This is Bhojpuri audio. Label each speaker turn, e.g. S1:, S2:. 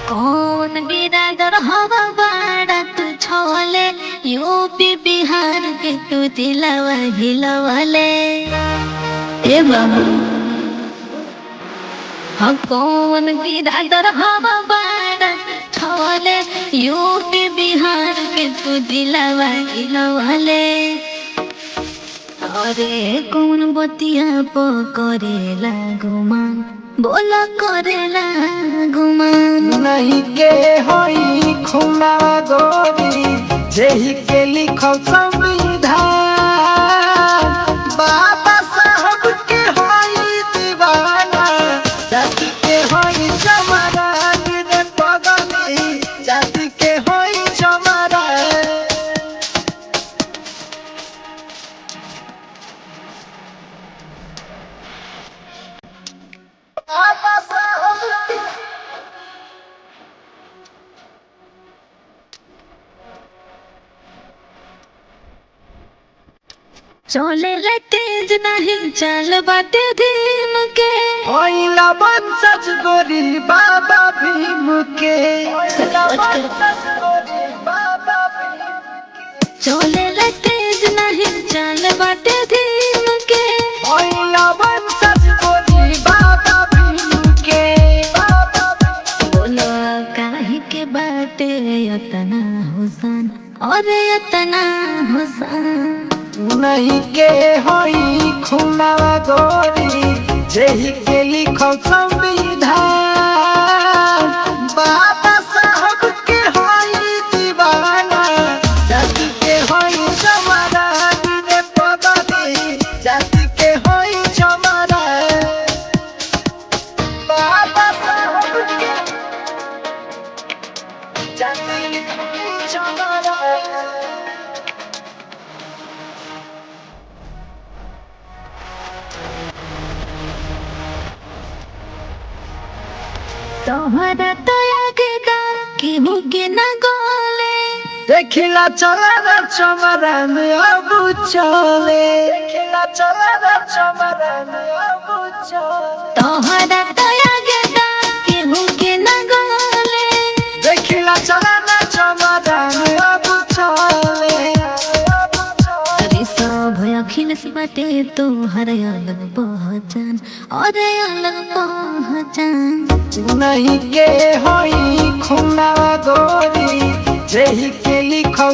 S1: कौन बिरादर हवा बाड़ा तू छोले यूपी बिहार के तू दिलवा हिलवले ए बाबू हाँ कौन बिरादर हवा बाड़ा छोले यूपी बिहार के तू दिलवा हिलवले अरे कौन बतिया पकड़ेला गुमान बोला करेला गुमान
S2: नहीं के होई खुला गोरी जेही के लिखो संविधान बाबा साहब के होई दीवाना जाति के होई जमाना रे पगली जाति के होई जमाना बाबा साहब
S1: चले तेज नहीं चल बाटे धीम के
S2: ओइला बंसज गोरी बाबा भीम के
S1: चले तेज नहीं चल बाटे धीम के
S2: ओइला बंसज गोरी बाबा भीम के
S1: बोलो काहे के बाटे यतना हुसन और यतना हुसन
S2: नहीं के होई खुला गोरी जेही के लिखो संविधान बाबा साहब के होई दीवाना जाति के होई जमाना रे पगली जाति के होई जमाना बाबा साहब के जाति के होई जमाना
S1: तोहरा तो आगेगा कि मुगे न गोले
S2: देखिला चला रे चमरा में अब चले देखिला चला रे चमरा में अब चले
S1: तोहरा तो आगेगा कि मुगे न गोले
S2: देखिला चला रे चमरा में अब चले
S1: अरे सब अखिल से बाटे तो हर अलग पहचान और अलग पहचान
S2: नहीं के होई खुला गोरी जेही के लिखो